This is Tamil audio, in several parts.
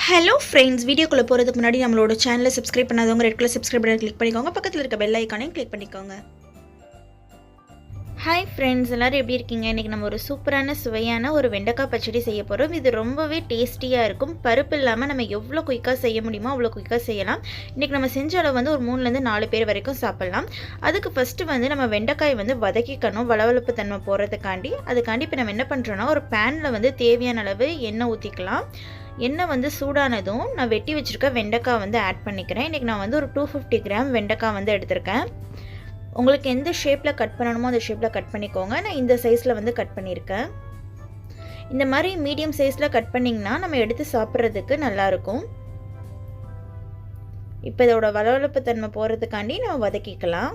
ஹலோ ஃப்ரெண்ட்ஸ், வீடியோக்குள்ளே போகிறதுக்கு முன்னாடி நம்மளோட சேனலை சப்ஸ்கிரைப் பண்ணாதவங்க red colour subscribe button click பண்ணிக்கோங்க. பக்கத்தில் இருக்க பெல் ஐக்கானையும் கிளிக் பண்ணிக்கோங்க. ஹாய் ஃப்ரெண்ட்ஸ், எல்லோரும் எப்படி இருக்கீங்க? இன்றைக்கி நம்ம ஒரு சூப்பரான சுவையான ஒரு வெண்டைக்காய் பச்சடி செய்ய போகிறோம். இது ரொம்பவே டேஸ்டியாக இருக்கும். பருப்பு இல்லாமல் நம்ம எவ்வளோ குயிக்காக செய்ய முடியுமோ அவ்வளோ குயிக்காக செய்யலாம். இன்றைக்கி நம்ம செஞ்ச அளவு வந்து ஒரு 3லேருந்து 4 பேர் வரைக்கும் சாப்பிட்லாம். அதுக்கு ஃபஸ்ட்டு வந்து நம்ம வெண்டைக்காய் வந்து வதக்கிக்கணும், வளவளப்பு தன்மை போகிறதுக்காண்டி. அதுக்காண்டி இப்போ நம்ம என்ன பண்ணுறோன்னா, ஒரு பேனில் வந்து தேவையான அளவு எண்ணெய் ஊற்றிக்கலாம். எண்ணெய் வந்து சூடானதும் நான் வெட்டி வச்சுருக்க வெண்டைக்காய் வந்து ஆட் பண்ணிக்கிறேன். இன்றைக்கி நான் வந்து ஒரு 250 கிராம் வெண்டைக்காய் வந்து எடுத்திருக்கேன். உங்களுக்கு எந்த ஷேப்பில் கட் பண்ணணுமோ அந்த ஷேப்பில் கட் பண்ணிக்கோங்க. நான் இந்த சைஸில் வந்து கட் பண்ணியிருக்கேன். இந்த மாதிரி மீடியம் சைஸில் கட் பண்ணிங்கன்னா நம்ம எடுத்து சாப்பிட்றதுக்கு நல்லாயிருக்கும். இப்போ இதோட வளவளப்பு தன்மை போகிறதுக்காண்டி நம்ம வதக்கிக்கலாம்.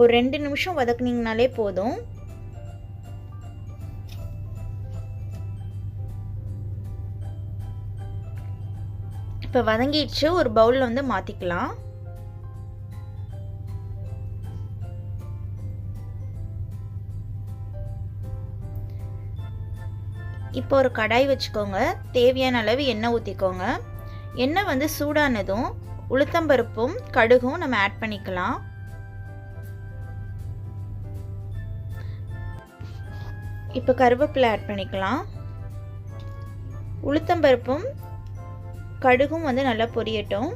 ஒரு 2 நிமிஷம் வதக்குனீங்கனாலே போதும். இப்போ வதங்கிடுச்சு. ஒரு பவுலில் வந்து மாற்றிக்கலாம். இப்போ ஒரு கடாய் வச்சுக்கோங்க. தேவையான அளவு எண்ணெய் ஊற்றிக்கோங்க. எண்ணெய் வந்து சூடானதும் உளுத்தம்பருப்பும் கடுகும் நம்ம ஆட் பண்ணிக்கலாம். இப்போ கருவேப்பிலை ஆட் பண்ணிக்கலாம். உளுத்தம்பருப்பும் கடுகும் வந்து நல்லா பொரியட்டும்.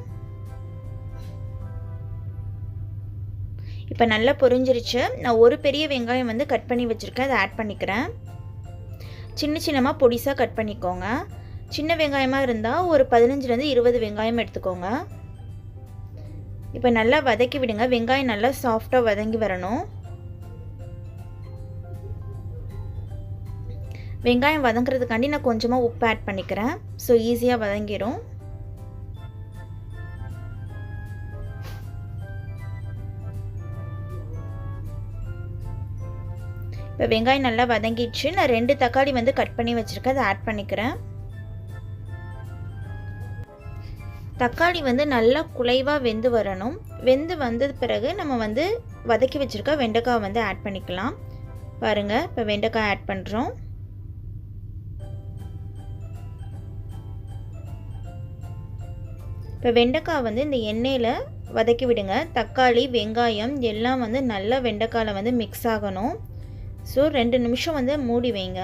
இப்போ நல்லா பொரிஞ்சிருச்சு. நான் ஒரு பெரிய வெங்காயம் வந்து கட் பண்ணி வச்சுருக்கேன், அதை ஆட் பண்ணிக்கிறேன். சின்ன சின்னமாக பொடிசாக கட் பண்ணிக்கோங்க. சின்ன வெங்காயமாக இருந்தால் ஒரு 15லேருந்து 20 வெங்காயம் எடுத்துக்கோங்க. இப்போ நல்லா வதக்கி விடுங்க. வெங்காயம் நல்லா சாஃப்டாக வதங்கி வரணும். வெங்காயம் வதங்குறதுக்காண்டி நான் கொஞ்சமாக உப்பு ஆட் பண்ணிக்கிறேன். ஸோ ஈஸியாக வதங்கிடும். இப்போ வெங்காயம் நல்லா வதங்கிடுச்சு. நான் 2 தக்காளி வந்து கட் பண்ணி வச்சுருக்கேன், அதை ஆட் பண்ணிக்கிறேன். தக்காளி வந்து நல்லா குழைவாக வெந்து வரணும். வெந்து வந்தது பிறகு நம்ம வந்து வதக்கி வச்சுருக்க வெண்டைக்காய் வந்து ஆட் பண்ணிக்கலாம். பாருங்கள், இப்போ வெண்டைக்காய் ஆட் பண்ணுறோம். இப்போ வெண்டைக்காய் வந்து இந்த எண்ணெயில் வதக்கி விடுங்க. தக்காளி வெங்காயம் எல்லாம் வந்து நல்லா வெண்டைக்காயில் வந்து மிக்ஸ் ஆகணும். ஸோ 2 நிமிஷம் வந்து மூடி வைங்க.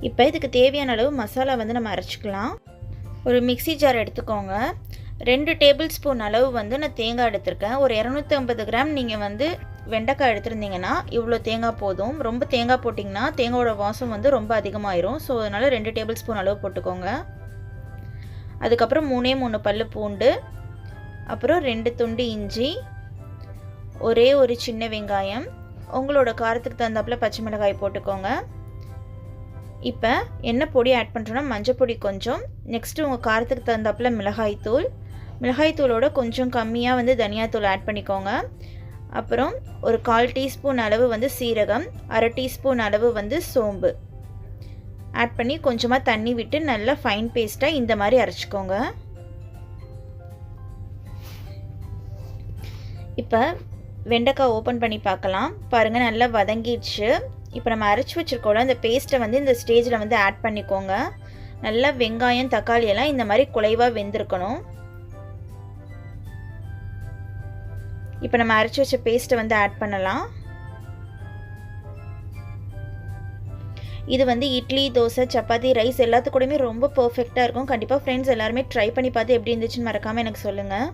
இப்போ இதுக்கு தேவையான அளவு மசாலா வந்து நம்ம அரைச்சிக்கலாம். ஒரு மிக்ஸி ஜார் எடுத்துக்கோங்க. 2 டேபிள் ஸ்பூன் அளவு வந்து நான் தேங்காய் எடுத்திருக்கேன். ஒரு 250 கிராம் நீங்கள் வந்து வெண்டைக்காய் எடுத்துருந்தீங்கன்னா இவ்வளோ தேங்காய் போதும். ரொம்ப தேங்காய் போட்டிங்கன்னா தேங்காயோட வாசம் வந்து ரொம்ப அதிகமாயிரும். ஸோ அதனால் 2 டேபிள் ஸ்பூன் அளவு போட்டுக்கோங்க. அதுக்கப்புறம் 3 பல்லு பூண்டு, அப்புறம் 2 துண்டு இஞ்சி, ஒரே ஒரு சின்ன வெங்காயம், உங்களோட காரத்துக்கு தகுந்தாப்புல பச்சை மிளகாய் போட்டுக்கோங்க. இப்போ என்ன பொடி ஆட் பண்ணுறோன்னா மஞ்சள் பொடி கொஞ்சம், நெக்ஸ்ட்டு உங்கள் காரத்துக்கு தகுந்தாப்புல மிளகாய்த்தூள், மிளகாய்த்தூளோட கொஞ்சம் கம்மியாக வந்து தனியாத்தூள் ஆட் பண்ணிக்கோங்க. அப்புறம் ஒரு 1/4 டீஸ்பூன் அளவு வந்து சீரகம், 1/2 டீஸ்பூன் அளவு வந்து சோம்பு ஆட் பண்ணி கொஞ்சமாக தண்ணி விட்டு நல்லா ஃபைன் பேஸ்ட்டாக இந்த மாதிரி அரைச்சிக்கோங்க. இப்போ வெண்டைக்காய் ஓப்பன் பண்ணி பார்க்கலாம். பாருங்கள், நல்லா வதங்கிடுச்சு. இப்போ நம்ம அரைச்சி வச்சுருக்கோம்ல அந்த பேஸ்ட்டை வந்து இந்த ஸ்டேஜில் வந்து ஆட் பண்ணிக்கோங்க. நல்லா வெங்காயம் தக்காளி எல்லாம் இந்த மாதிரி குழைவாக வெந்திருக்கணும். இப்போ நம்ம அரைச்சி வச்ச பேஸ்ட்டை வந்து ஆட் பண்ணலாம். இது வந்து இட்லி, தோசை, சப்பாத்தி, ரைஸ் எல்லாத்துக்கூடயுமே ரொம்ப பர்ஃபெக்டாக இருக்கும். கண்டிப்பாக ஃப்ரெண்ட்ஸ் எல்லாருமே ட்ரை பண்ணி பார்த்து எப்படி இருந்துச்சுன்னு மறக்காமல் எனக்கு சொல்லுங்கள்.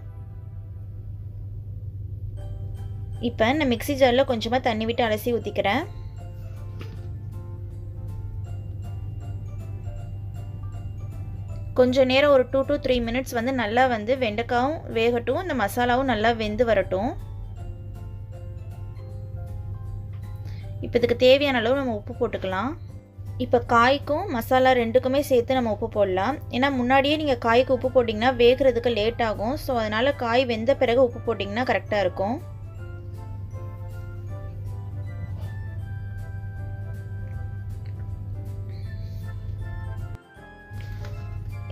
இப்போ நான் மிக்ஸி ஜாரில் கொஞ்சமாக தண்ணி விட்டு அலசி ஊற்றிக்கிறேன். கொஞ்சம் நேரம் ஒரு 2 to 3 மினிட்ஸ் வந்து நல்லா வந்து வெண்டைக்காயும் வேகட்டும், இந்த மசாலாவும் நல்லா வெந்து வரட்டும். இப்போ இதுக்கு தேவையான அளவு நம்ம உப்பு போட்டுக்கலாம். இப்போ காய்க்கும் மசாலா ரெண்டுக்குமே சேர்த்து நம்ம உப்பு போடலாம். ஏன்னா முன்னாடியே நீங்கள் காய்க்கு உப்பு போட்டிங்கன்னா வேகிறதுக்கு லேட் ஆகும். ஸோ அதனால் காய் வெந்த பிறகு உப்பு போட்டிங்கன்னா கரெக்டாக இருக்கும்.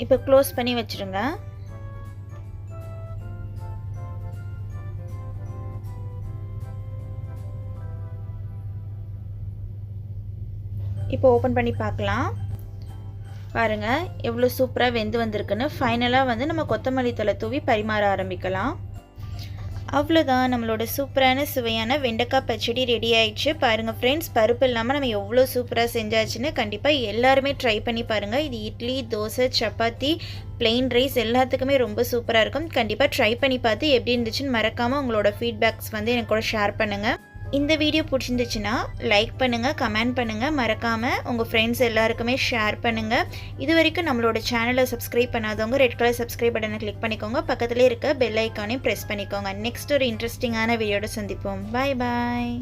இப்போ க்ளோஸ் பண்ணி வச்சுருங்க. இப்போ ஓப்பன் பண்ணி பார்க்கலாம். பாருங்கள் எவ்வளோ சூப்பராக வெந்து வந்திருக்குன்னு. ஃபைனலாக வந்து நம்ம கொத்தமல்லி தழை தூவி பரிமாற ஆரம்பிக்கலாம். அவ்வளோதான், நம்மளோட சூப்பரான சுவையான வெண்டைக்காய் பச்சடி ரெடி ஆயிடுச்சு. பாருங்கள் ஃப்ரெண்ட்ஸ், பருப்பு இல்லாமல் நம்ம எவ்வளோ சூப்பராக செஞ்சாச்சுன்னு. கண்டிப்பாக எல்லாருமே ட்ரை பண்ணி பாருங்கள். இது இட்லி, தோசை, சப்பாத்தி, பிளெயின் ரைஸ் எல்லாத்துக்குமே ரொம்ப சூப்பராக இருக்கும். கண்டிப்பாக ட்ரை பண்ணி பார்த்து எப்படி இருந்துச்சுன்னு மறக்காமல் உங்களோட ஃபீட்பேக்ஸ் வந்து எனக்கு கூட ஷேர் பண்ணுங்கள். இந்த வீடியோ பிடிச்சிருந்துச்சுன்னா லைக் பண்ணுங்கள், கமெண்ட் பண்ணுங்கள், மறக்காமல் உங்கள் ஃப்ரெண்ட்ஸ் எல்லாருக்குமே ஷேர் பண்ணுங்கள். இது வரைக்கும் நம்மளோட சேனலை சப்ஸ்கிரைப் பண்ணாதவங்க ரெட் கலர் சப்ஸ்கிரைப் பட்டனை கிளிக் பண்ணிக்கோங்க. பக்கத்துலேயே இருக்க பெல் ஐக்கானையும் ப்ரெஸ் பண்ணிக்கோங்க. நெக்ஸ்ட் ஒரு இன்ட்ரெஸ்டிங்கான வீடியோட சந்திப்போம். பாய் பாய்.